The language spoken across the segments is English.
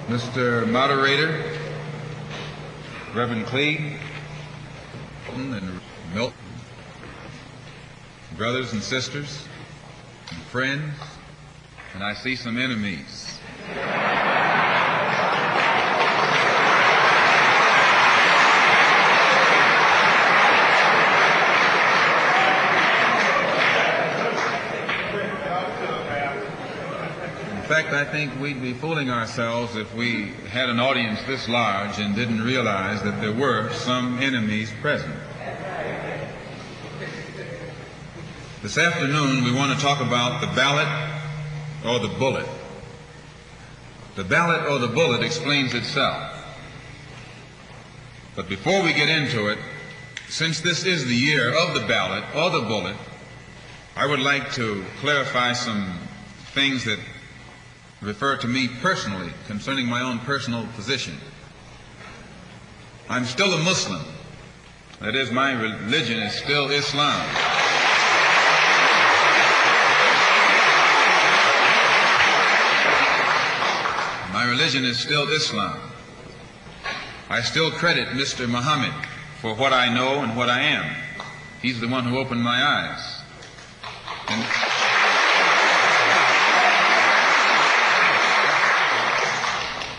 Mr. Moderator, Reverend Cleave, and Milton, brothers and sisters, and friends, and I see some enemies. In fact, I think we'd be fooling ourselves if we had an audience this large and didn't realize that there were some enemies present. This afternoon, we want to talk about the ballot or the bullet. The ballot or the bullet explains itself. But before we get into it, since this is the year of the ballot or the bullet, I would like to clarify some things that refer to me personally concerning my own personal position. I'm still a Muslim. That is, my religion is still Islam. My religion is still Islam. I still credit Mr. Muhammad for what I know and what I am. He's the one who opened my eyes. And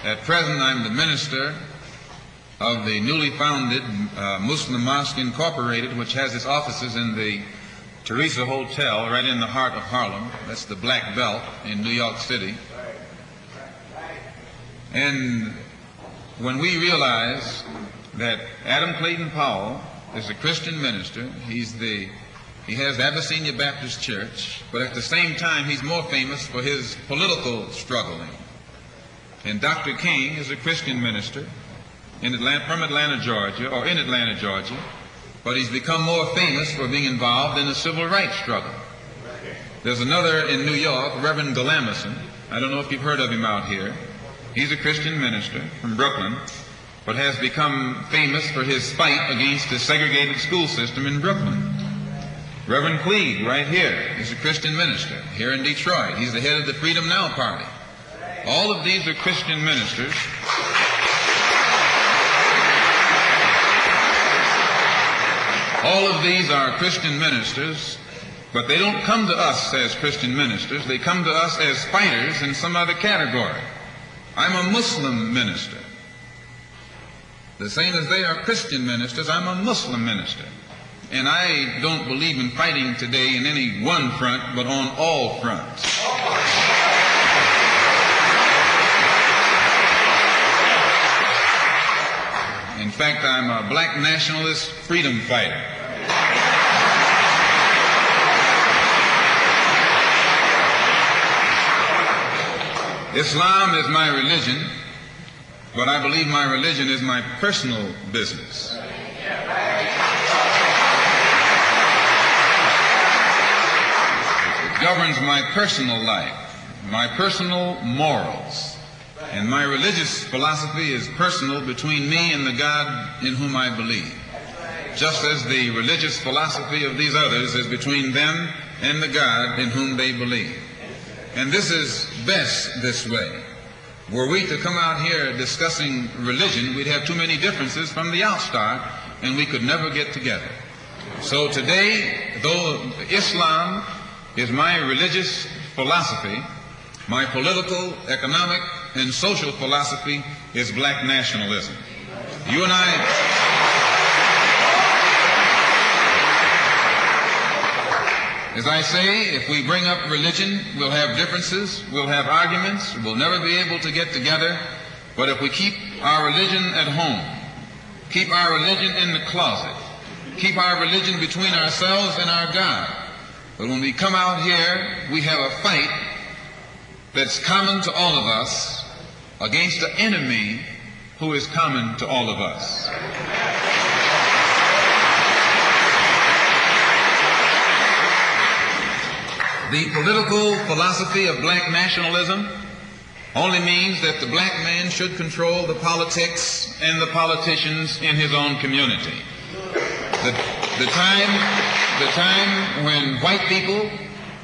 at present, I'm the minister of the newly founded Muslim Mosque Incorporated, which has its offices in the Teresa Hotel right in the heart of Harlem. That's the Black Belt in New York City. And when we realize that Adam Clayton Powell is a Christian minister, he has the Abyssinia Baptist Church, but at the same time he's more famous for his political struggling. And Dr. King is a Christian minister from Atlanta, Georgia, but he's become more famous for being involved in the civil rights struggle. There's another in New York, Reverend Galamison. I don't know if you've heard of him out here. He's a Christian minister from Brooklyn, but has become famous for his fight against the segregated school system in Brooklyn. Reverend Cleave, right here, is a Christian minister here in Detroit. He's the head of the Freedom Now Party. All of these are Christian ministers. All of these are Christian ministers, but they don't come to us as Christian ministers. They come to us as fighters in some other category. I'm a Muslim minister. The same as they are Christian ministers, I'm a Muslim minister. And I don't believe in fighting today in any one front, but on all fronts. In fact, I'm a black nationalist freedom fighter. Islam is my religion, but I believe my religion is my personal business. It governs my personal life, my personal morals, and my religious philosophy is personal between me and the God in whom I believe, just as the religious philosophy of these others is between them and the God in whom they believe. And this is best this way. Were we to come out here discussing religion, we'd have too many differences from the outstart, and we could never get together. So today, though Islam is my religious philosophy, my political, economic, and social philosophy is black nationalism. You and I... As I say, if we bring up religion, we'll have differences, we'll have arguments, we'll never be able to get together. But if we keep our religion at home, keep our religion in the closet, keep our religion between ourselves and our God, but when we come out here, we have a fight that's common to all of us against an enemy who is common to all of us. The political philosophy of black nationalism only means that the black man should control the politics and the politicians in his own community. The time when white people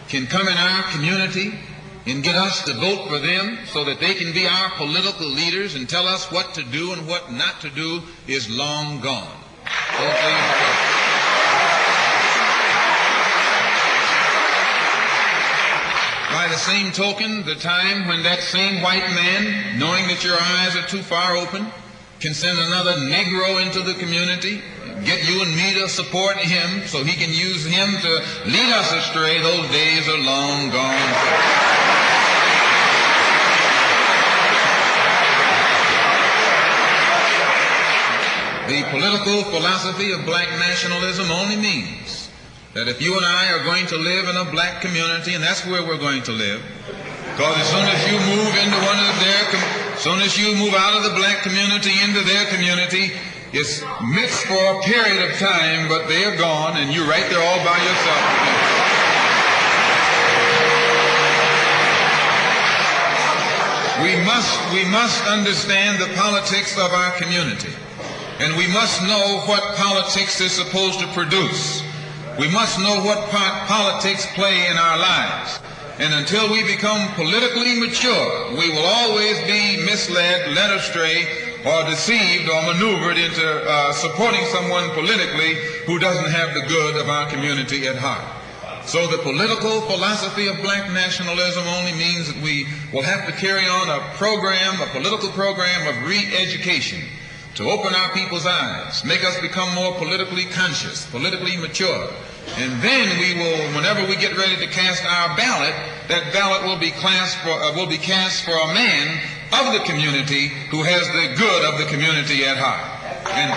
can come in our community and get us to vote for them so that they can be our political leaders and tell us what to do and what not to do is long gone. By the same token, the time when that same white man, knowing that your eyes are too far open, can send another Negro into the community, get you and me to support him so he can use him to lead us astray, those days are long gone. The political philosophy of black nationalism only means that if you and I are going to live in a black community, and that's where we're going to live, because as soon as you move into one of as soon as you move out of the black community into their community, it's mixed for a period of time, but they are gone, and you're right there all by yourself. We must understand the politics of our community, and we must know what politics is supposed to produce. We must know what part politics play in our lives. And until we become politically mature, we will always be misled, led astray, or deceived or maneuvered into supporting someone politically who doesn't have the good of our community at heart. So the political philosophy of black nationalism only means that we will have to carry on a political program of re-education to open our people's eyes, make us become more politically conscious, politically mature. And then we will, whenever we get ready to cast our ballot, that ballot will be cast for a man of the community who has the good of the community at heart. And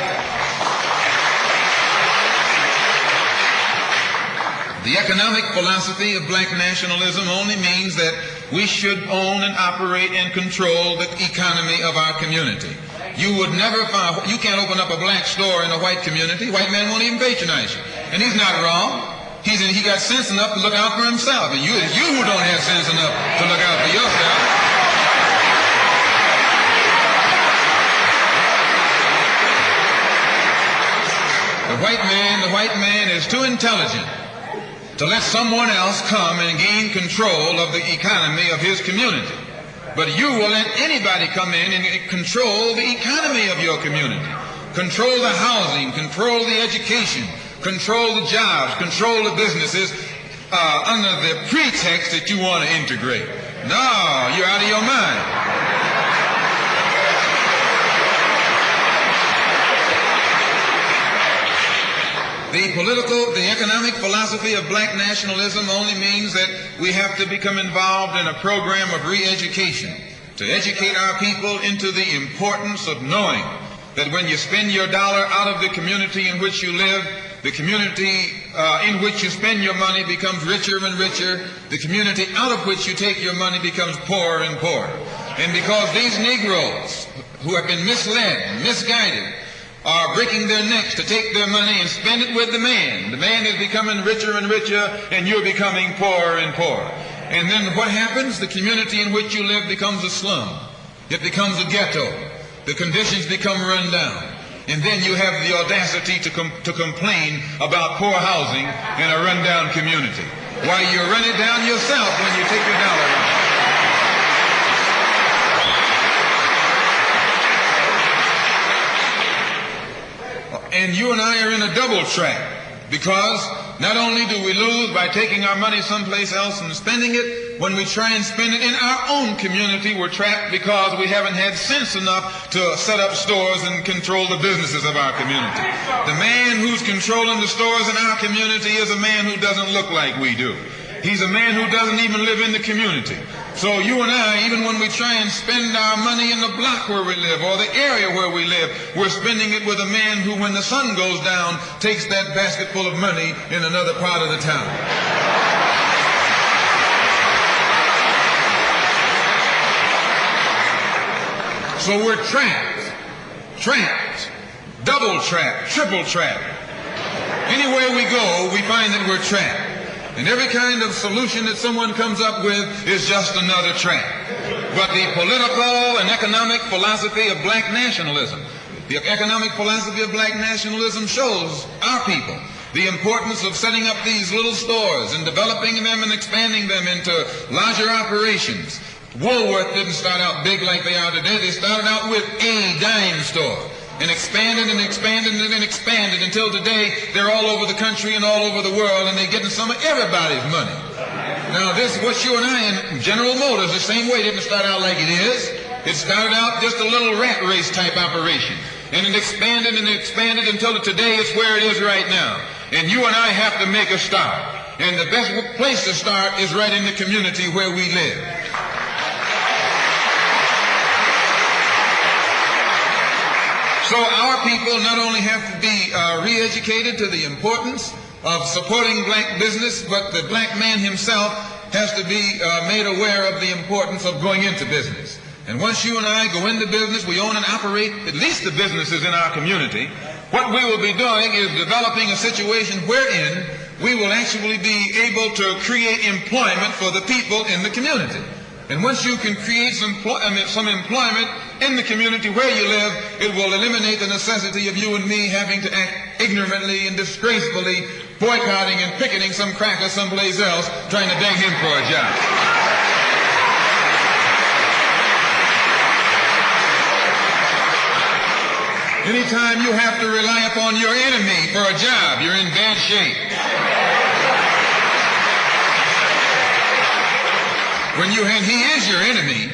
the economic philosophy of black nationalism only means that we should own and operate and control the economy of our community. You can't open up a black store in a white community. White man won't even patronize you. And he's not wrong. He got sense enough to look out for himself. And it's you who don't have sense enough to look out for yourself. The white man is too intelligent to let someone else come and gain control of the economy of his community. But you will let anybody come in and control the economy of your community, control the housing, control the education, control the jobs, control the businesses under the pretext that you want to integrate. No, you're out of your mind. The economic philosophy of black nationalism only means that we have to become involved in a program of re-education to educate our people into the importance of knowing that when you spend your dollar out of the community in which you live, the community in which you spend your money becomes richer and richer. The community out of which you take your money becomes poorer and poorer. And because these Negroes who have been misled, misguided, are breaking their necks to take their money and spend it with the man. The man is becoming richer and richer, and you're becoming poorer and poorer. And then what happens? The community in which you live becomes a slum. It becomes a ghetto. The conditions become run down. And then you have the audacity to complain about poor housing in a rundown community. Why, you run it down yourself when you take your dollar out. And you and I are in a double trap, because not only do we lose by taking our money someplace else and spending it, when we try and spend it in our own community, we're trapped because we haven't had sense enough to set up stores and control the businesses of our community. The man who's controlling the stores in our community is a man who doesn't look like we do. He's a man who doesn't even live in the community. So you and I, even when we try and spend our money in the block where we live or the area where we live, we're spending it with a man who, when the sun goes down, takes that basket full of money in another part of the town. So we're trapped, double trapped, triple trapped. Anywhere we go, we find that we're trapped. And every kind of solution that someone comes up with is just another trap. But the political and economic philosophy of black nationalism shows our people the importance of setting up these little stores and developing them and expanding them into larger operations. Woolworth didn't start out big like they are today. They started out with a dime store and expanded and expanded and expanded until today they're all over the country and all over the world, and they're getting some of everybody's money. Now this, what you and I in General Motors, the same way, didn't start out like it is. It started out just a little rat race type operation. And it expanded and expanded until today it's where it is right now. And you and I have to make a start. And the best place to start is right in the community where we live. So our people not only have to be re-educated to the importance of supporting black business, but the black man himself has to be made aware of the importance of going into business. And once you and I go into business, we own and operate at least the businesses in our community. What we will be doing is developing a situation wherein we will actually be able to create employment for the people in the community. And once you can create some employment in the community where you live, it will eliminate the necessity of you and me having to act ignorantly and disgracefully, boycotting and picketing some cracker someplace else, trying to beg him for a job. Anytime you have to rely upon your enemy for a job, you're in bad shape. And he is your enemy.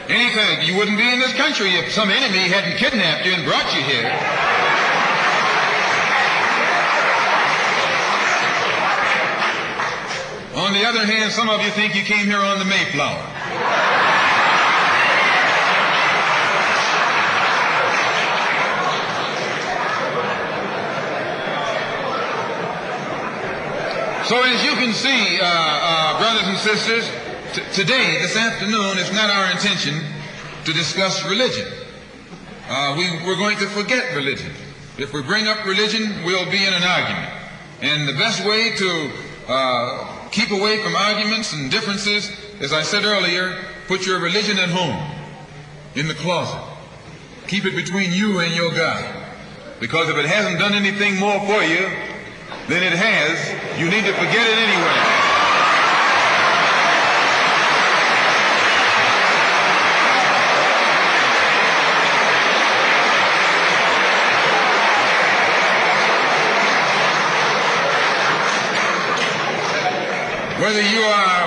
Anything, you wouldn't be in this country if some enemy hadn't kidnapped you and brought you here. On the other hand, some of you think you came here on the Mayflower. So as you can see, brothers and sisters, today, this afternoon, it's not our intention to discuss religion. We're going to forget religion. If we bring up religion, we'll be in an argument. And the best way to keep away from arguments and differences, as I said earlier, put your religion at home, in the closet. Keep it between you and your God. Because if it hasn't done anything more for you than it has, you need to forget it anyway.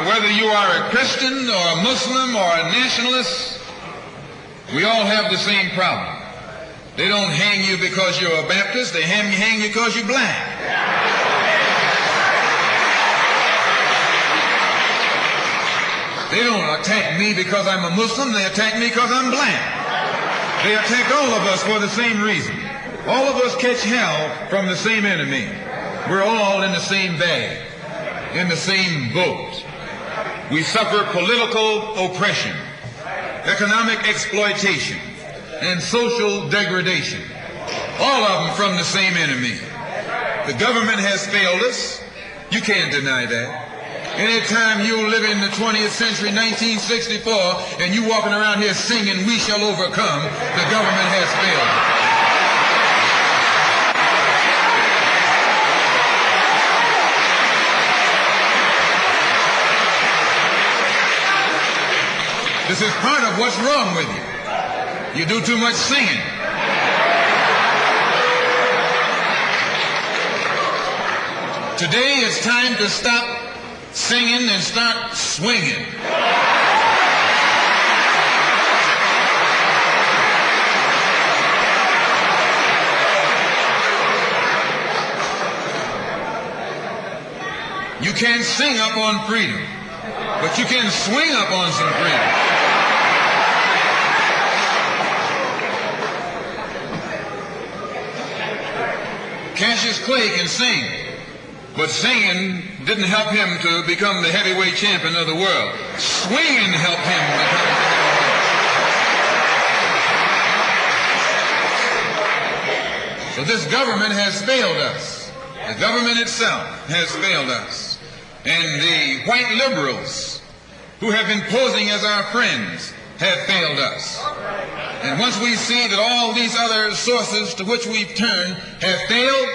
Whether you are a Christian or a Muslim or a nationalist, we all have the same problem. They don't hang you because you're a Baptist, they hang you because you're black. They don't attack me because I'm a Muslim, they attack me because I'm black. They attack all of us for the same reason. All of us catch hell from the same enemy. We're all in the same bag, in the same boat. We suffer political oppression, economic exploitation, and social degradation. All of them from the same enemy. The government has failed us. You can't deny that. Anytime you live in the 20th century, 1964, and you walking around here singing, "We shall overcome," the government has failed us. This is part of what's wrong with you. You do too much singing. Today it's time to stop singing and start swinging. You can't sing up on freedom, but you can swing up on some freedom. Cassius Clay can sing, but singing didn't help him to become the heavyweight champion of the world. Swinging helped him become the heavyweight. So this government has failed us. The government itself has failed us. And the white liberals who have been posing as our friends have failed us. And once we see that all these other sources to which we've turned have failed,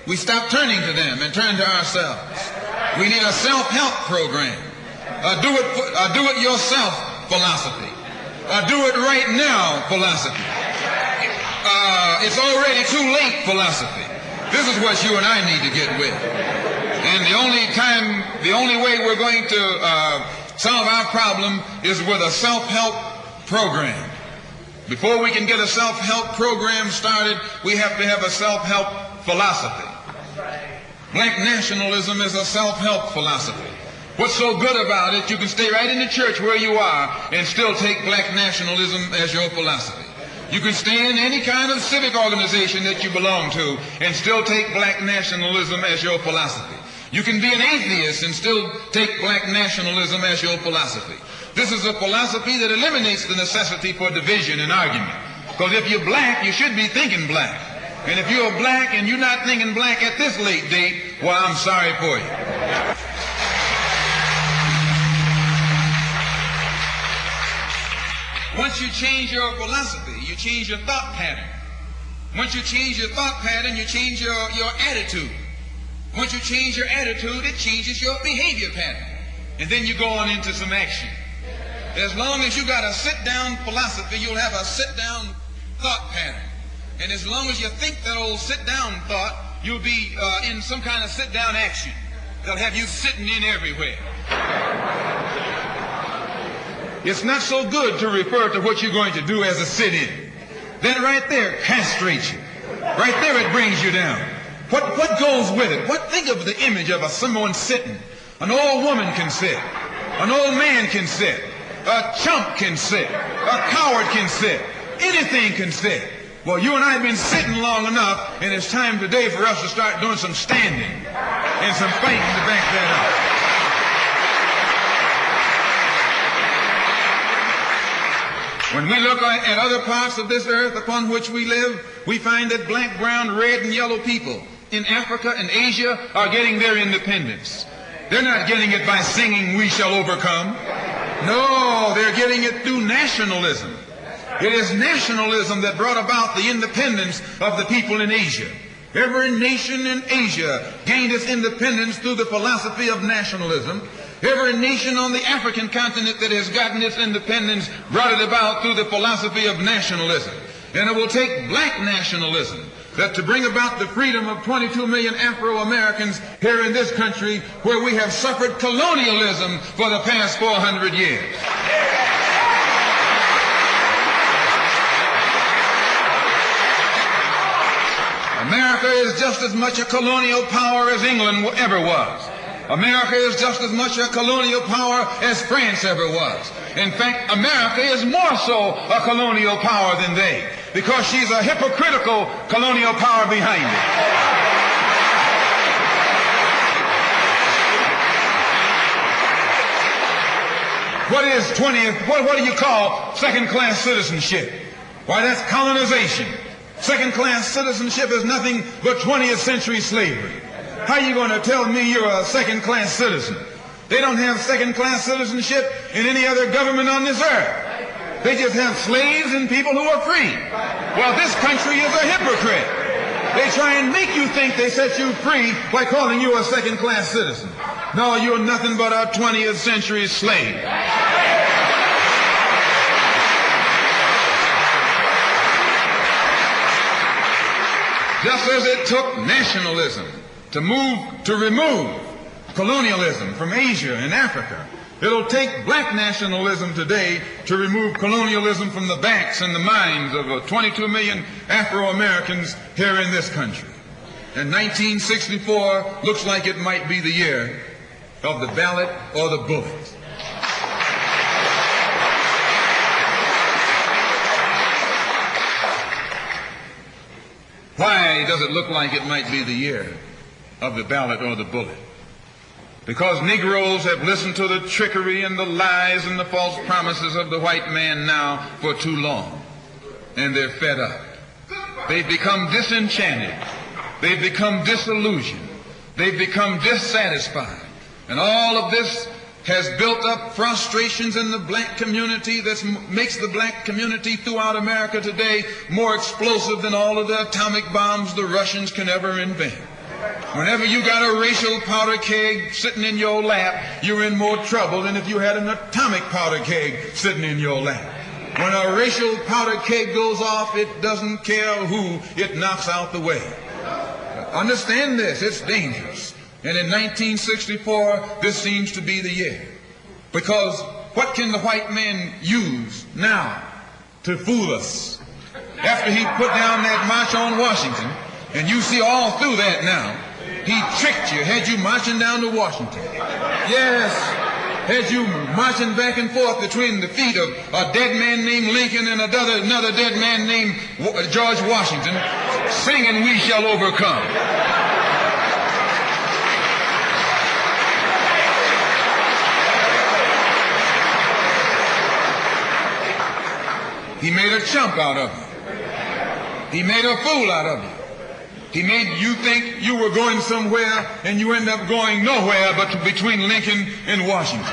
we stop turning to them and turn to ourselves. We need a self-help program, a do-it-yourself philosophy, a do-it-right-now philosophy. It's already too late philosophy. This is what you and I need to get with. And the only way we're going to solve our problem is with a self-help program. Before we can get a self-help program started, we have to have a self-help philosophy. Black nationalism is a self-help philosophy. What's so good about it, you can stay right in the church where you are and still take black nationalism as your philosophy. You can stay in any kind of civic organization that you belong to and still take black nationalism as your philosophy. You can be an atheist and still take black nationalism as your philosophy. This is a philosophy that eliminates the necessity for division and argument. Because if you're black, you should be thinking black. And if you're black and you're not thinking black at this late date, well, I'm sorry for you. Once you change your philosophy, you change your thought pattern. Once you change your thought pattern, you change your attitude. Once you change your attitude, it changes your behavior pattern. And then you go on into some action. As long as you got a sit-down philosophy, you'll have a sit-down thought pattern. And as long as you think that old sit-down thought, you'll be in some kind of sit-down action. They'll have you sitting in everywhere. It's not so good to refer to what you're going to do as a sit-in. Then right there castrates you. Right there it brings you down. What goes with it? Think of the image of someone sitting. An old woman can sit. An old man can sit. A chump can sit. A coward can sit. Anything can sit. Well, you and I have been sitting long enough, and it's time today for us to start doing some standing and some fighting to back that up. When we look at other parts of this earth upon which we live, we find that black, brown, red, and yellow people in Africa and Asia are getting their independence. They're not getting it by singing, "We shall overcome." No, they're getting it through nationalism. It is nationalism that brought about the independence of the people in Asia. Every nation in Asia gained its independence through the philosophy of nationalism. Every nation on the African continent that has gotten its independence brought it about through the philosophy of nationalism. And it will take black nationalism that to bring about the freedom of 22 million Afro-Americans here in this country where we have suffered colonialism for the past 400 years. America is just as much a colonial power as England ever was. America is just as much a colonial power as France ever was. In fact, America is more so a colonial power than they, because she's a hypocritical colonial power behind it. What do you call second-class citizenship? Why, that's colonization. Second-class citizenship is nothing but 20th century slavery. How are you going to tell me you're a second-class citizen? They don't have second-class citizenship in any other government on this earth. They just have slaves and people who are free. Well, this country is a hypocrite. They try and make you think they set you free by calling you a second-class citizen. No, you're nothing but a 20th century slave. Just as it took nationalism to remove colonialism from Asia and Africa, it'll take black nationalism today to remove colonialism from the backs and the minds of 22 million Afro-Americans here in this country. And 1964 looks like it might be the year of the ballot or the bullet. Why does it look like it might be the year of the ballot or the bullet? Because Negroes have listened to the trickery and the lies and the false promises of the white man now for too long. And they're fed up. They've become disenchanted. They've become disillusioned. They've become dissatisfied. And all of this has built up frustrations in the black community that makes the black community throughout America today more explosive than all of the atomic bombs the Russians can ever invent. Whenever you got a racial powder keg sitting in your lap, you're in more trouble than if you had an atomic powder keg sitting in your lap. When a racial powder keg goes off, it doesn't care who it knocks out the way. Understand this, it's dangerous. And in 1964, this seems to be the year. Because what can the white man use now to fool us? After he put down that march on Washington, and you see all through that now, he tricked you, had you marching down to Washington. Yes, had you marching back and forth between the feet of a dead man named Lincoln and another dead man named George Washington, singing "We Shall Overcome." He made a chump out of you. He made a fool out of you. He made you think you were going somewhere, and you end up going nowhere but between Lincoln and Washington.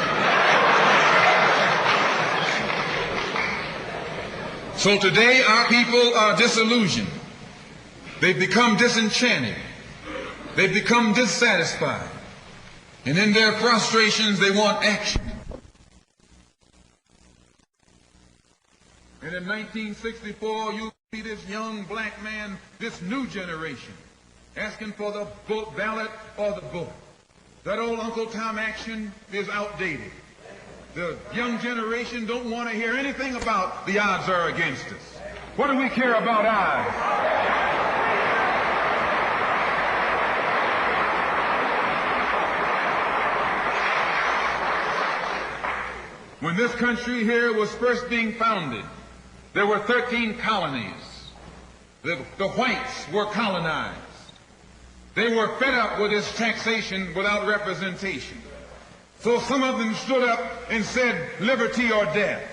So today our people are disillusioned. They've become disenchanted. They've become dissatisfied. And in their frustrations, they want action. And in 1964, you see this young black man, this new generation, asking for the ballot or the vote. That old Uncle Tom action is outdated. The young generation don't want to hear anything about the odds are against us. What do we care about odds? When this country here was first being founded, there were 13 colonies. The whites were colonized. They were fed up with this taxation without representation. So some of them stood up and said, liberty or death.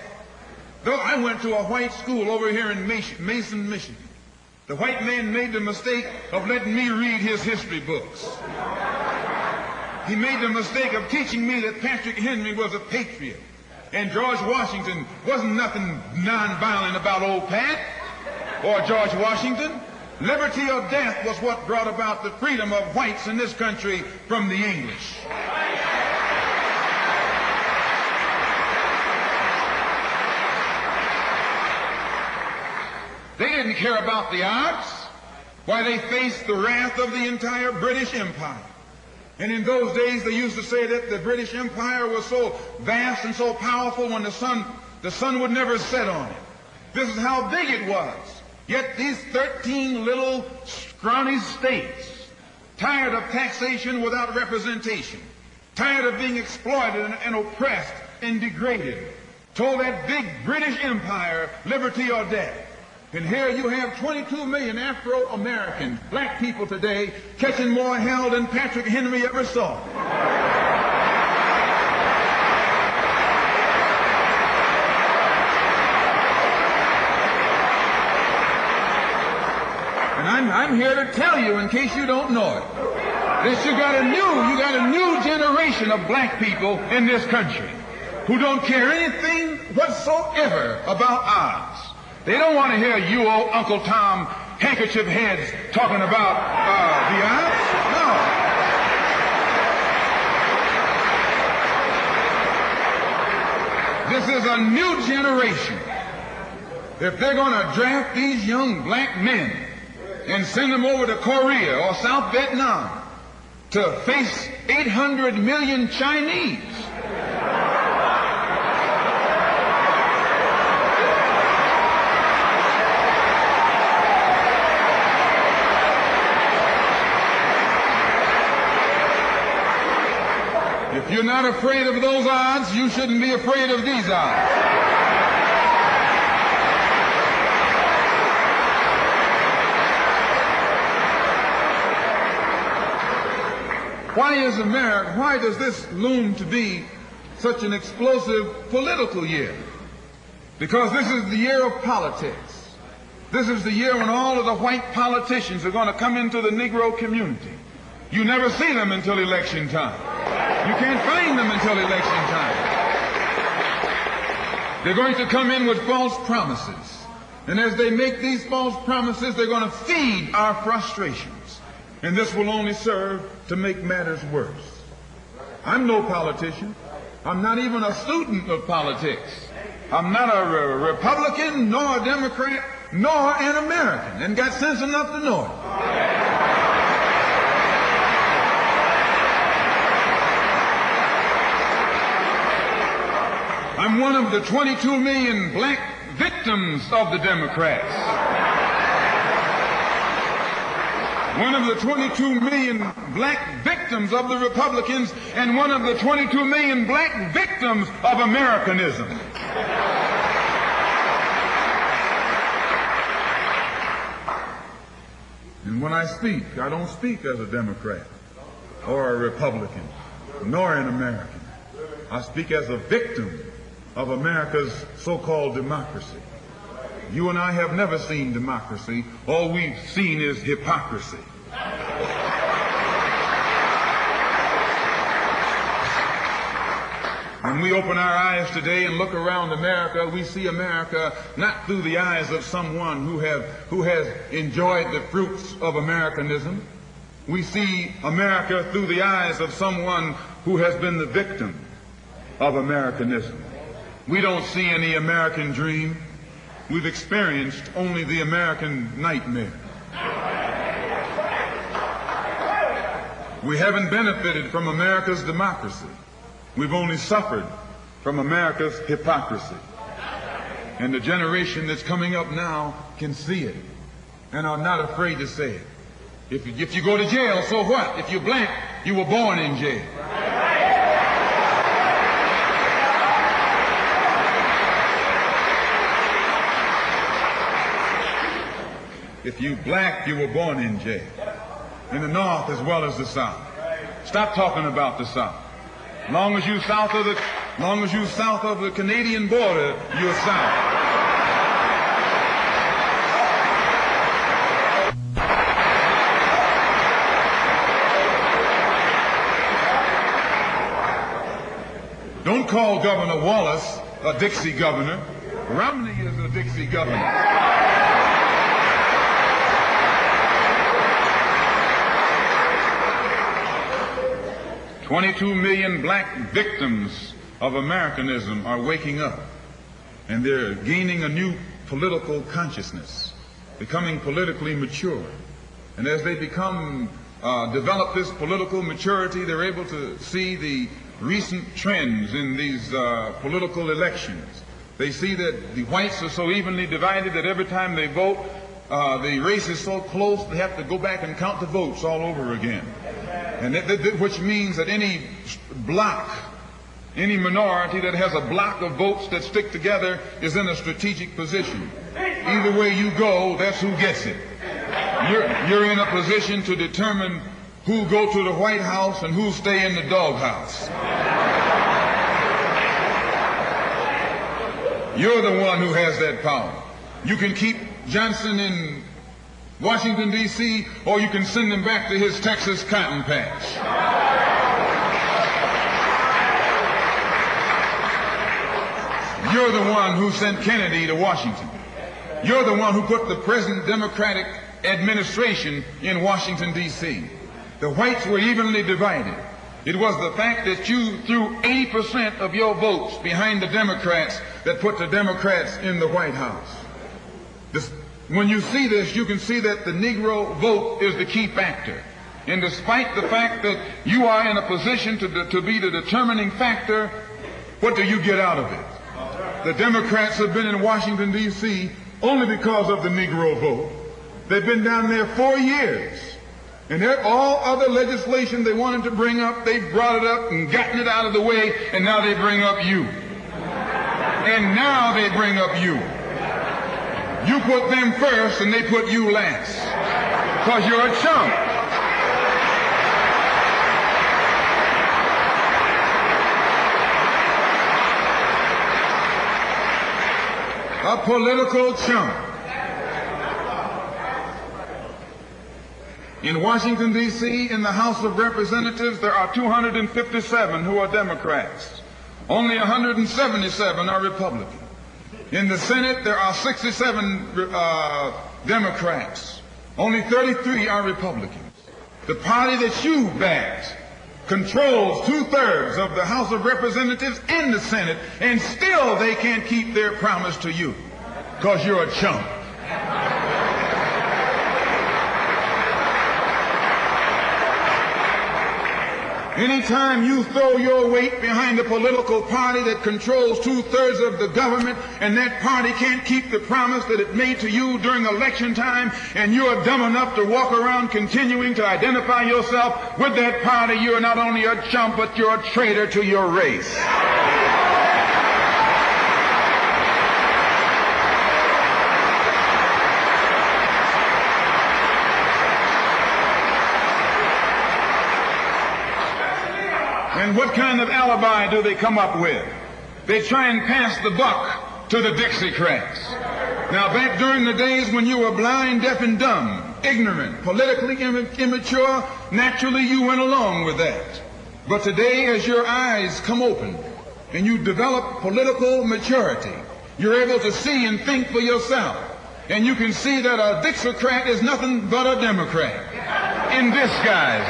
Though I went to a white school over here in Mason, Michigan. The white man made the mistake of letting me read his history books. He made the mistake of teaching me that Patrick Henry was a patriot. And George Washington wasn't nothing nonviolent about old Pat or George Washington. Liberty or death was what brought about the freedom of whites in this country from the English. They didn't care about the odds. Why, they faced the wrath of the entire British Empire. And in those days, they used to say that the British Empire was so vast and so powerful when the sun would never set on it. This is how big it was. Yet these 13 little scrawny states, tired of taxation without representation, tired of being exploited and oppressed and degraded, told that big British Empire, liberty or death. And here you have 22 million Afro-American black people today catching more hell than Patrick Henry ever saw. And I'm here to tell you, in case you don't know it, that you got a new generation of black people in this country who don't care anything whatsoever about odds. They don't want to hear you old Uncle Tom handkerchief heads talking about the odds. No. This is a new generation. If they're going to draft these young black men and send them over to Korea or South Vietnam to face 800 million Chinese, if you're not afraid of those odds, you shouldn't be afraid of these odds. Why does this loom to be such an explosive political year? Because this is the year of politics. This is the year when all of the white politicians are going to come into the Negro community. You never see them until election time. You can't find them until election time. They're going to come in with false promises. And as they make these false promises, they're going to feed our frustrations. And this will only serve to make matters worse. I'm no politician. I'm not even a student of politics. I'm not a Republican, nor a Democrat, nor an American, and got sense enough to know it. I'm one of the 22 million black victims of the Democrats. One of the 22 million black victims of the Republicans, and one of the 22 million black victims of Americanism. And when I speak, I don't speak as a Democrat or a Republican, nor an American. I speak as a victim of America's so-called democracy. You and I have never seen democracy. All we've seen is hypocrisy. When we open our eyes today and look around America, we see America not through the eyes of someone who has enjoyed the fruits of Americanism. We see America through the eyes of someone who has been the victim of Americanism. We don't see any American dream. We've experienced only the American nightmare. We haven't benefited from America's democracy. We've only suffered from America's hypocrisy. And the generation that's coming up now can see it and are not afraid to say it. If you go to jail, so what? If you're black, you were born in jail. If you black, you were born in jail. In the North as well as the South. Stop talking about the South. Long as you south of the Canadian border, you're South. Don't call Governor Wallace a Dixie governor. Romney is a Dixie governor. 22 million black victims of Americanism are waking up, and they're gaining a new political consciousness, becoming politically mature. And as they develop this political maturity, they're able to see the recent trends in these political elections. They see that the whites are so evenly divided that every time they vote, the race is so close they have to go back and count the votes all over again. And which means that any block, any minority that has a block of votes that stick together is in a strategic position. Either way you go, that's who gets it. You're in a position to determine who go to the White House and who stay in the doghouse. You're the one who has that power. You can keep Johnson in Washington, D.C., or you can send him back to his Texas cotton patch. You're the one who sent Kennedy to Washington. You're the one who put the present Democratic administration in Washington, D.C. The whites were evenly divided. It was the fact that you threw 80% of your votes behind the Democrats that put the Democrats in the White House. When you see this, you can see that the Negro vote is the key factor. And despite the fact that you are in a position to be the determining factor, what do you get out of it? The Democrats have been in Washington, D.C. only because of the Negro vote. They've been down there 4 years. And all other legislation they wanted to bring up, they brought it up and gotten it out of the way, and now they bring up you. And now they bring up you. You put them first and they put you last. Because you're a chump. A political chump. In Washington, D.C., in the House of Representatives, there are 257 who are Democrats. Only 177 are Republicans. In the Senate, there are 67 Democrats. Only 33 are Republicans. the party that you backed, controls 2/3 of the House of Representatives and the Senate, and still they can't keep their promise to you because you're a chump. Anytime you throw your weight behind a political party that controls 2/3 of the government, and that party can't keep the promise that it made to you during election time, and you're dumb enough to walk around continuing to identify yourself with that party, you're not only a chump, but you're a traitor to your race. And what kind of alibi do they come up with? They try and pass the buck to the Dixiecrats. Now, back during the days when you were blind, deaf, and dumb, ignorant, politically immature, naturally you went along with that. But today, as your eyes come open and you develop political maturity, you're able to see and think for yourself. And you can see that a Dixiecrat is nothing but a Democrat in disguise.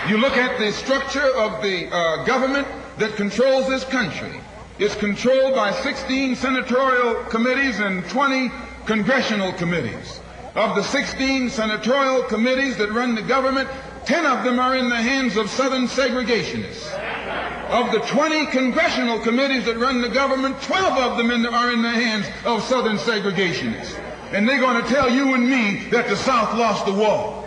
You look at the structure of the government that controls this country. It's controlled by 16 senatorial committees and 20 congressional committees. Of the 16 senatorial committees that run the government, 10 of them are in the hands of Southern segregationists. Of the 20 congressional committees that run the government, 12 of them are in the hands of Southern segregationists. And they're going to tell you and me that the South lost the war.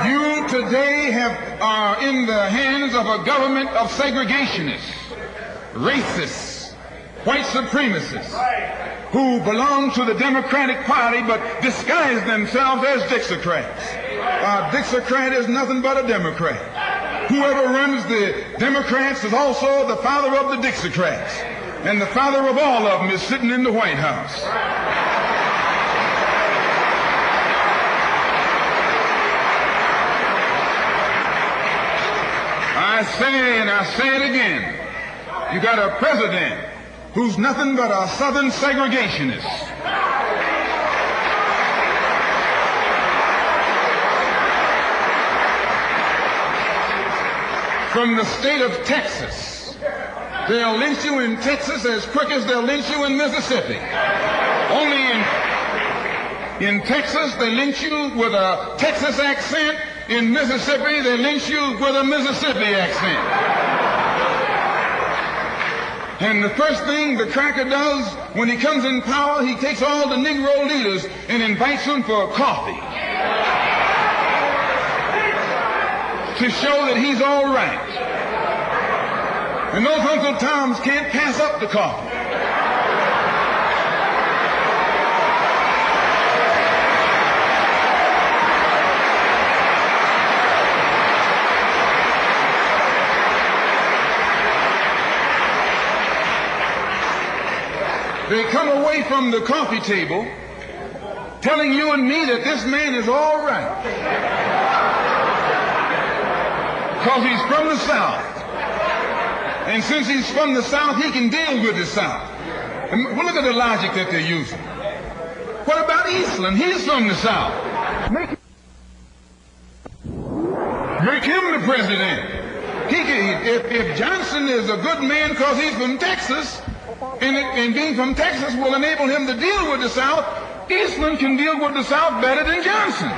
You today are in the hands of a government of segregationists, racists, white supremacists, who belong to the Democratic Party but disguise themselves as Dixiecrats. A Dixiecrat is nothing but a Democrat. Whoever runs the Democrats is also the father of the Dixiecrats, and the father of all of them is sitting in the White House. I say, and I say it again, you got a president who's nothing but a Southern segregationist. From the state of Texas. They'll lynch you in Texas as quick as they'll lynch you in Mississippi. Only in Texas they lynch you with a Texas accent. In Mississippi, they lynch you with a Mississippi accent. And the first thing the cracker does when he comes in power, he takes all the Negro leaders and invites them for coffee to show that he's all right. And those Uncle Toms can't pass up the coffee. They come away from the coffee table telling you and me that this man is all right because he's from the South. And since he's from the South, he can deal with the South. And well, look at the logic that they're using. What about Eastland? He's from the South. Make him the president. If Johnson is a good man because he's from Texas, and being from Texas will enable him to deal with the South, Eastland can deal with the South better than Johnson.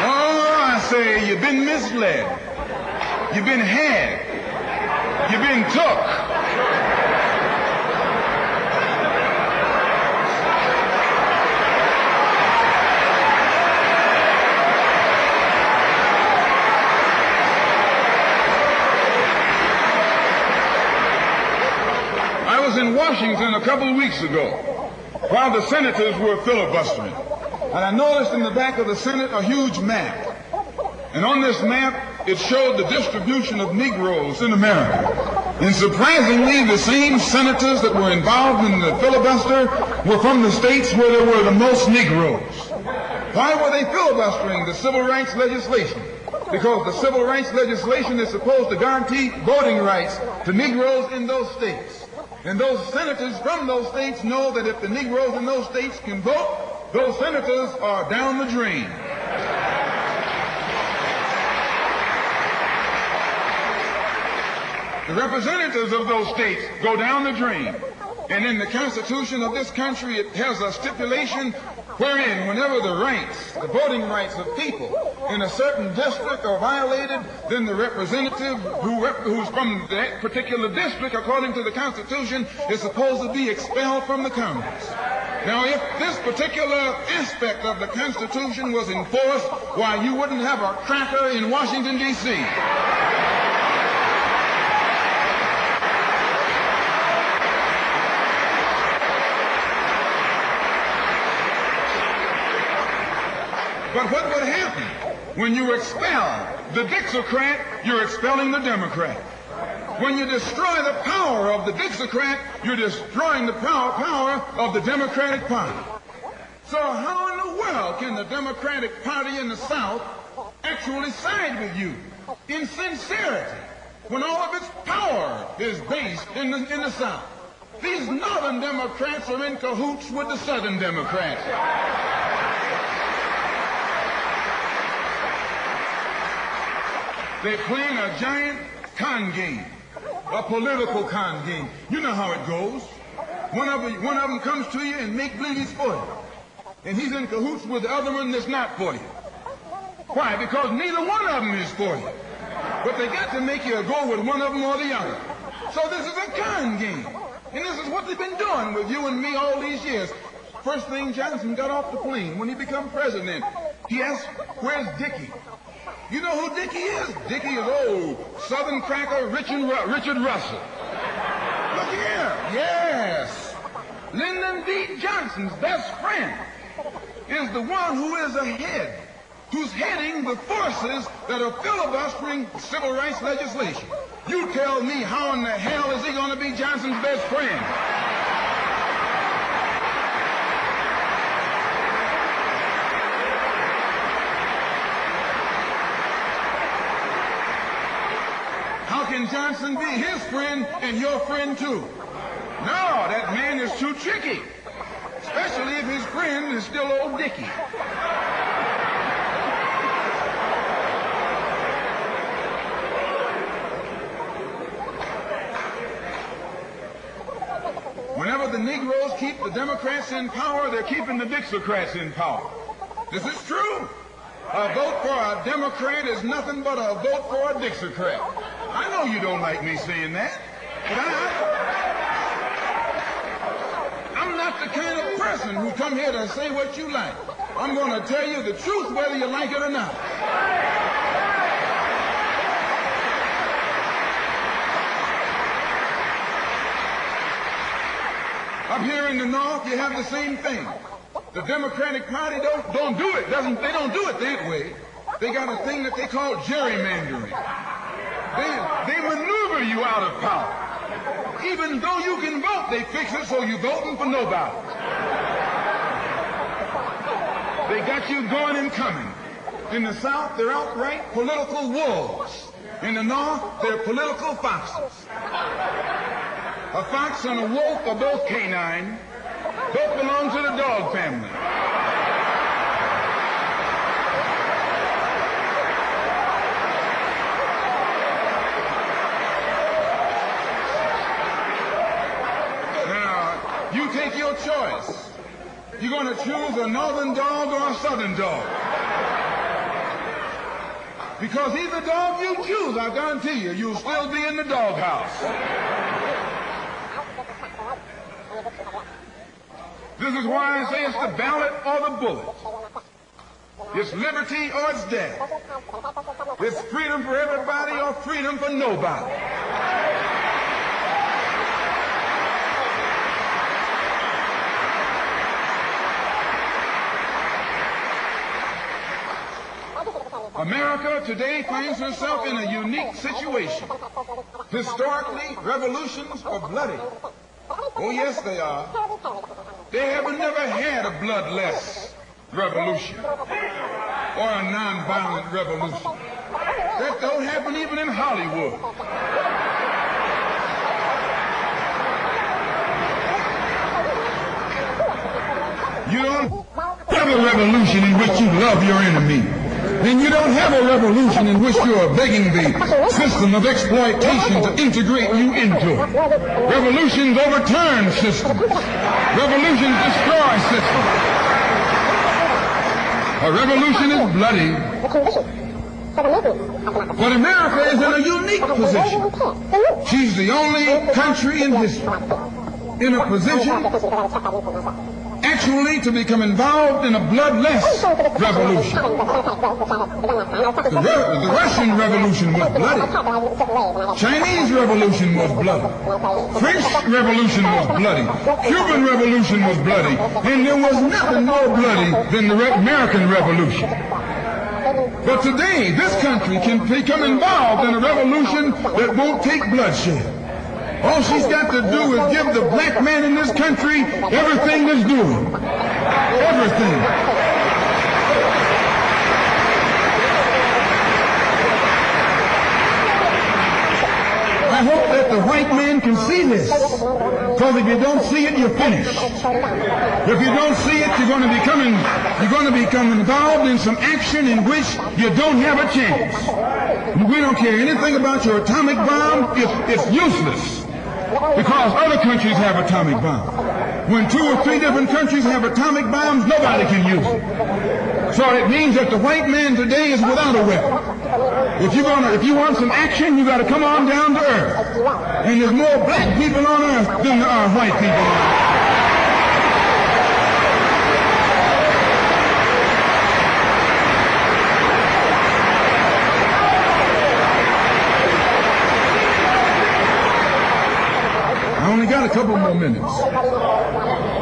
Oh, I say, you've been misled. You've been had. You've been took. I was in Washington a couple of weeks ago while the senators were filibustering. And I noticed in the back of the Senate a huge map. And on this map, it showed the distribution of Negroes in America. And surprisingly, the same senators that were involved in the filibuster were from the states where there were the most Negroes. Why were they filibustering the civil rights legislation? Because the civil rights legislation is supposed to guarantee voting rights to Negroes in those states. And those senators from those states know that if the Negroes in those states can vote, those senators are down the drain. The representatives of those states go down the drain. And in the Constitution of this country, it has a stipulation wherein whenever the rights, the voting rights of people in a certain district are violated, then the representative who's from that particular district, according to the Constitution, is supposed to be expelled from the Congress. Now, if this particular aspect of the Constitution was enforced, why, you wouldn't have a cracker in Washington, D.C. But what would happen when you expel the Dixiecrat? You're expelling the Democrat. When you destroy the power of the Dixiecrat, you're destroying the power of the Democratic Party. So how in the world can the Democratic Party in the South actually side with you in sincerity when all of its power is based in the South? These Northern Democrats are in cahoots with the Southern Democrats. They're playing a giant con game, a political con game. You know how it goes. One of them comes to you and make believe he's for you. And he's in cahoots with the other one that's not for you. Why? Because neither one of them is for you. But they got to make you go with one of them or the other. So this is a con game. And this is what they've been doing with you and me all these years. First thing Johnson got off the plane when he became president, he asked, "Where's Dickie?" You know who Dickie is? Dickie is old Southern cracker Richard Russell. Look here. Yes. Lyndon B. Johnson's best friend is the one who is ahead, who's heading the forces that are filibustering civil rights legislation. You tell me, how in the hell is he going to be Johnson's best friend? How can Johnson be his friend and your friend too? No, that man is too tricky, especially if his friend is still old Dickie. Whenever the Negroes keep the Democrats in power, they're keeping the Dixiecrats in power. This is true. A vote for a Democrat is nothing but a vote for a Dixiecrat. I know you don't like me saying that, but I'm not the kind of person who come here to say what you like. I'm going to tell you the truth whether you like it or not. Up here in the North, you have the same thing. The Democratic Party don't do it. They don't do it that way. They got a thing that they call gerrymandering. They maneuver you out of power. Even though you can vote, they fix it so you're voting for nobody. They got you going and coming. In the South, they're outright political wolves. In the North, they're political foxes. A fox and a wolf are both canine. Both belong to the dog family. Now, you take your choice. You're going to choose a northern dog or a southern dog. Because either dog you choose, I guarantee you, you'll still be in the doghouse. This is why I say it's the ballot or the bullet. It's liberty or it's death. It's freedom for everybody or freedom for nobody. America today finds herself in a unique situation. Historically, revolutions are bloody. Oh, yes, they are. They have never had a bloodless revolution or a nonviolent revolution. That don't happen even in Hollywood. You don't have a revolution in which you love your enemy. And you don't have a revolution in which you are begging the system of exploitation to integrate you into it. Revolutions overturn systems. Revolutions destroy systems. A revolution is bloody. But America is in a unique position. She's the only country in history in a position actually to become involved in a bloodless revolution. The Russian Revolution was bloody. Chinese Revolution was bloody. French Revolution was bloody. Cuban Revolution was bloody. And there was nothing more bloody than the American Revolution. But today, this country can become involved in a revolution that won't take bloodshed. All she's got to do is give the black man in this country everything that's due. Everything. I hope that the white man can see this. Because if you don't see it, you're finished. If you don't see it, you're going to become involved in some action in which you don't have a chance. We don't care anything about your atomic bomb. It's useless. Because other countries have atomic bombs. When 2 or 3 different countries have atomic bombs, nobody can use it. So it means that the white man today is without a weapon. If you want some action, you got to come on down to earth. And there's more black people on earth than there are white people on earth. I only got a couple more minutes.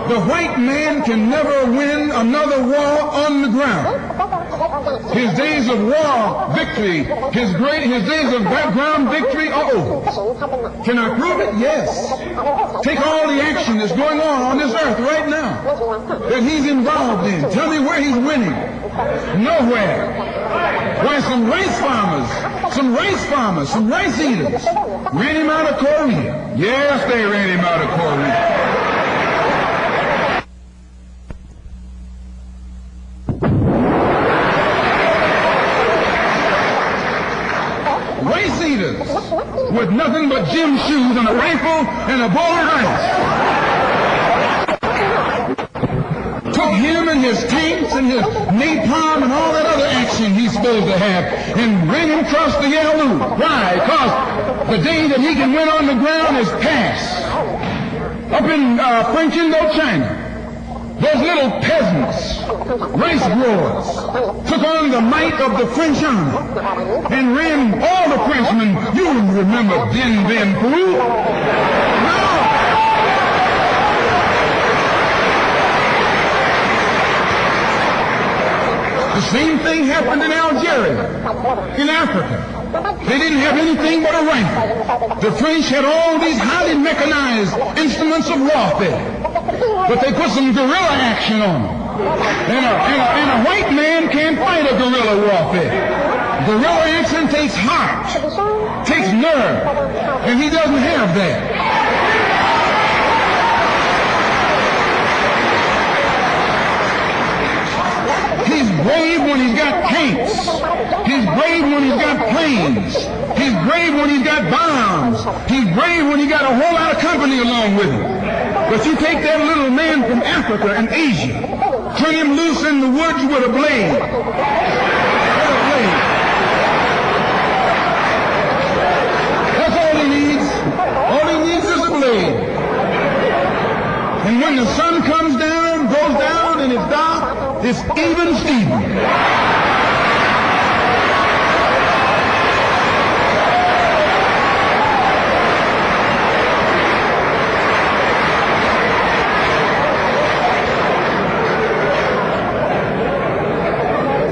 The white man can never win another war on the ground. His days of war victory, his days of background victory are over. Can I prove it? Yes. Take all the action that's going on this earth right now that he's involved in. Tell me where he's winning. Nowhere. Why, some rice eaters ran him out of Korea. Yes, they ran him out of Korea. Rice eaters with nothing but gym shoes and a rifle and a bowl of rice. Took him and his tanks and his napalm and all that other action he's supposed to have and ran him across the Yalu. Why? Because the day that he can win on the ground is past. Up in French Indochina, those little peasants, rice growers, took on the might of the French army and ran all the Frenchmen. You remember Dien Bien Phu? No! The same thing happened in Algeria, in Africa. They didn't have anything but a rifle. The French had all these highly mechanized instruments of warfare, but they put some guerrilla action on them. And a white man can't fight a guerrilla warfare. Guerrilla action takes heart, takes nerve, and he doesn't have that. He's brave when he's got tanks. He's brave when he's got planes. He's brave when he's got bombs. He's brave when he got a whole lot of company along with him. But you take that little man from Africa and Asia, turn him loose in the woods with a blade. That's all he needs. All he needs is a blade. And when the sun comes down, goes down, and it's dark, it's even Steven.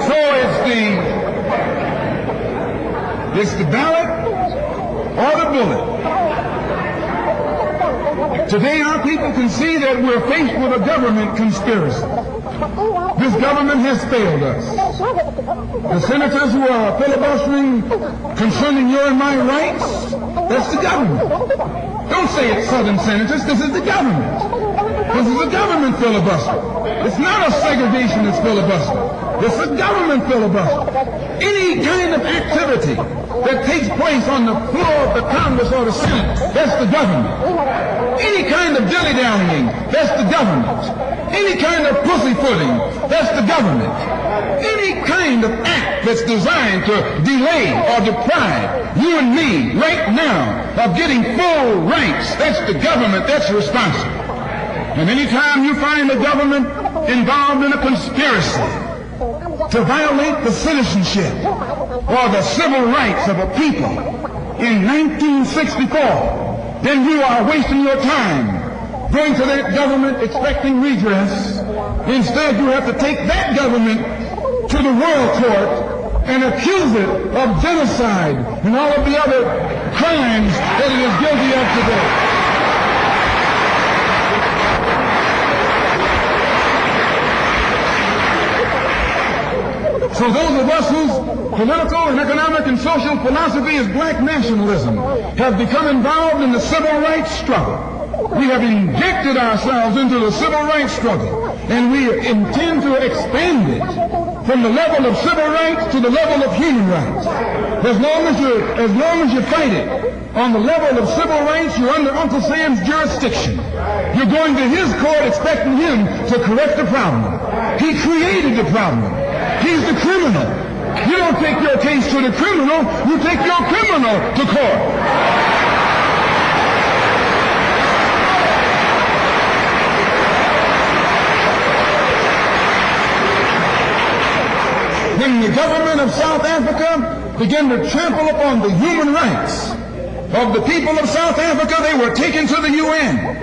So it's the ballot or the bullet. Today our people can see that we're faced with a government conspiracy. This government has failed us. The senators who are filibustering concerning your and my rights, that's the government. Don't say it's Southern senators. This is the government. This is a government filibuster. It's not a segregationist filibuster. It's a government filibuster. Any kind of activity that takes place on the floor of the Congress or the Senate, that's the government. Any kind of dilly-dallying, that's the government. Any kind of pussyfooting, that's the government. Any kind of act that's designed to delay or deprive you and me right now of getting full rights, that's the government that's responsible. And anytime you find the government involved in a conspiracy to violate the citizenship or the civil rights of a people in 1964, then you are wasting your time going to that government expecting redress. Instead, you have to take that government to the World Court and accuse it of genocide and all of the other crimes that it is guilty of today. So those of us whose political and economic and social philosophy is black nationalism have become involved in the civil rights struggle. We have injected ourselves into the civil rights struggle, and we intend to expand it from the level of civil rights to the level of human rights. As long as you fight it on the level of civil rights, you're under Uncle Sam's jurisdiction. You're going to his court expecting him to correct the problem. He created the problem. He's the criminal. You don't take your case to the criminal, you take your criminal to court. When the government of South Africa began to trample upon the human rights of the people of South Africa, they were taken to the UN.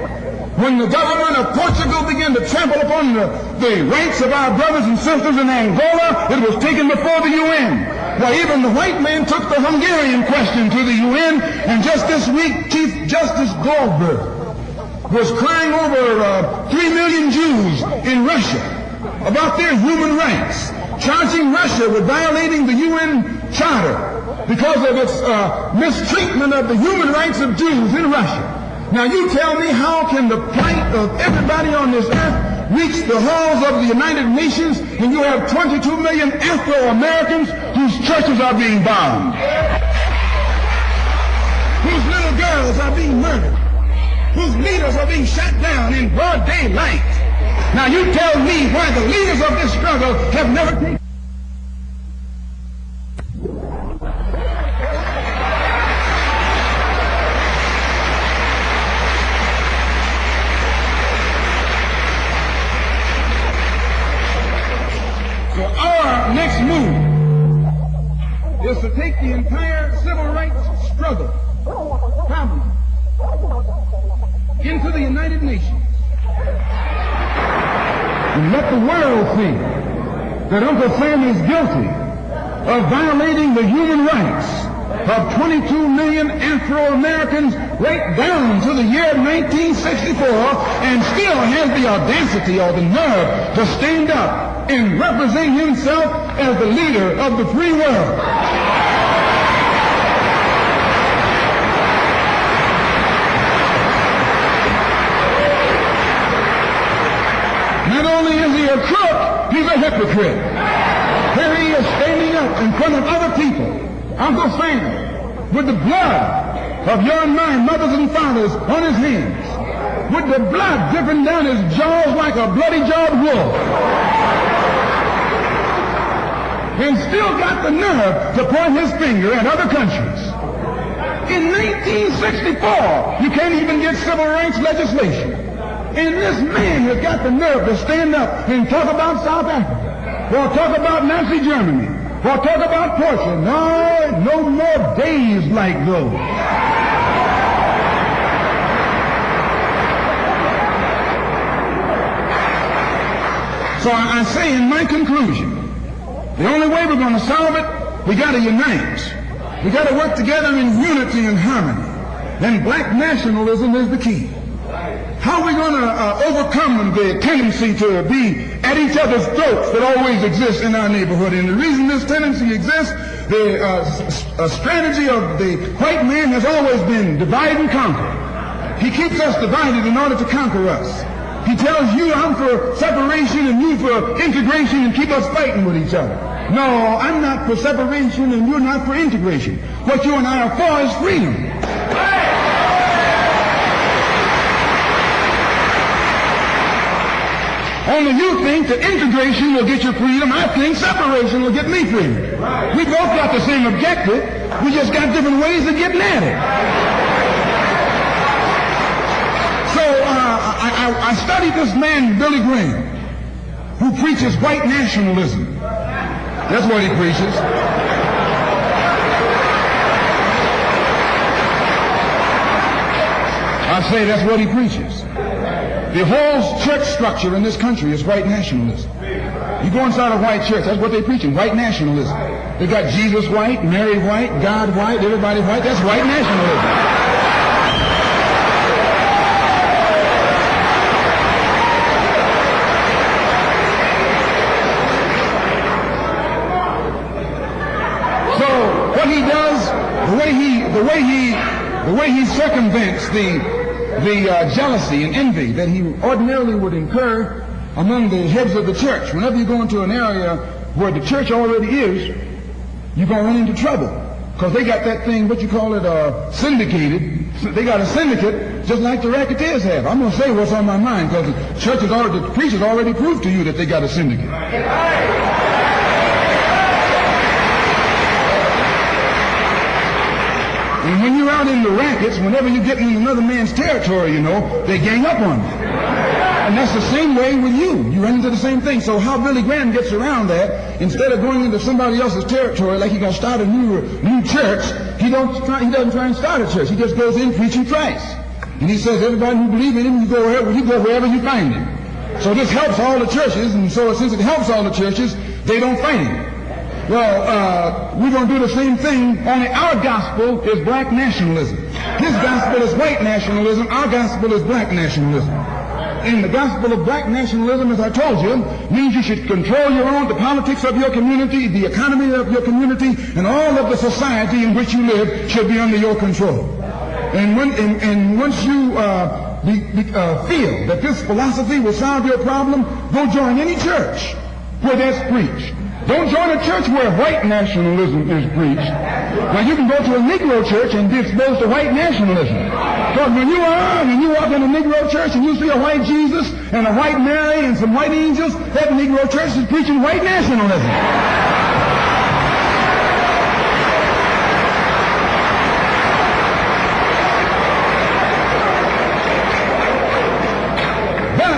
When the government of Portugal began to trample upon the rights of our brothers and sisters in Angola, it was taken before the UN. Why, even the white man took the Hungarian question to the UN, and just this week, Chief Justice Goldberg was crying over 3 million Jews in Russia about their human rights, charging Russia with violating the UN Charter because of its mistreatment of the human rights of Jews in Russia. Now you tell me, how can the plight of everybody on this earth reach the halls of the United Nations and you have 22 million Afro-Americans whose churches are being bombed, whose little girls are being murdered, whose leaders are being shot down in broad daylight? Now you tell me why the leaders of this struggle have never taken. So our next move is to take the entire civil rights struggle problem into the United Nations and let the world see that Uncle Sam is guilty of violating the human rights of 22 million Afro-Americans right down to the year 1964, and still has the audacity or the nerve to stand up and represent himself as the leader of the free world. Not only is he a crook, he's a hypocrite. Here he is standing up in front of other people, Uncle Sam, with the blood of your and my mothers and fathers on his hands, with the blood dripping down his jaws like a bloody-jawed wolf, and still got the nerve to point his finger at other countries. In 1964, you can't even get civil rights legislation. And this man has got the nerve to stand up and talk about South Africa, or talk about Nazi Germany, or talk about Portugal. No more days like those. So I say in my conclusion, the only way we're going to solve it, we got to unite. We got to work together in unity and harmony. And black nationalism is the key. How are we going to overcome the tendency to be at each other's throats that always exists in our neighborhood. And the reason this tendency exists, the strategy of the white man has always been divide and conquer. He keeps us divided in order to conquer us. He tells you, I'm for separation and you for integration, and keep us fighting with each other. No, I'm not for separation and you're not for integration. What you and I are for is freedom. Only you think that integration will get you freedom. I think separation will get me freedom. We both got the same objective. We just got different ways of getting at it. So I studied this man, Billy Graham, who preaches white nationalism. That's what he preaches. I say that's what he preaches. The whole church structure in this country is white nationalism. You go inside a white church, that's what they're preaching, white nationalism. They got Jesus white, Mary white, God white, everybody white. That's white nationalism. What he does, the way he circumvents the jealousy and envy that he ordinarily would incur among the heads of the church. Whenever you go into an area where the church already is, you're going to run into trouble. Because they got that thing, what you call it, syndicated. They got a syndicate just like the racketeers have. I'm going to say what's on my mind because the preachers already proved to you that they got a syndicate. And when you're out in the rackets, whenever you get in another man's territory, you know, they gang up on you. And that's the same way with you. You run into the same thing. So how Billy Graham gets around that, instead of going into somebody else's territory like he got to start a new church, he doesn't try and start a church. He just goes in preaching Christ. And he says everybody who believes in him, you go wherever you find him. So this helps all the churches, and so since it helps all the churches, they don't fight him. Well, we're going to do the same thing, only our gospel is black nationalism. His gospel is white nationalism. Our gospel is black nationalism. And the gospel of black nationalism, as I told you, means you should control the politics of your community, the economy of your community, and all of the society in which you live should be under your control. And once you feel that this philosophy will solve your problem, go join any church where that's preached. Don't join a church where white nationalism is preached. Now you can go to a Negro church and be exposed to white nationalism. Because when you walk in a Negro church and you see a white Jesus and a white Mary and some white angels, that Negro church is preaching white nationalism.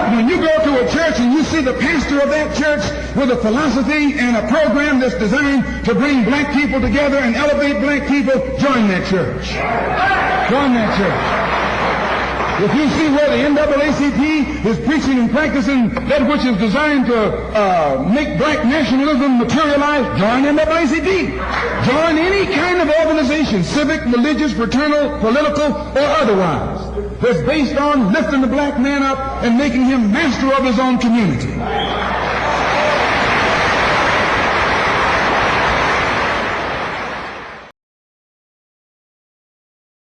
When you go to a church and you see the pastor of that church with a philosophy and a program that's designed to bring black people together and elevate black people, join that church. Join that church. If you see where the NAACP is preaching and practicing that which is designed to make black nationalism materialize, join NAACP. Join any kind of organization, civic, religious, fraternal, political, or otherwise, that's based on lifting the black man up and making him master of his own community.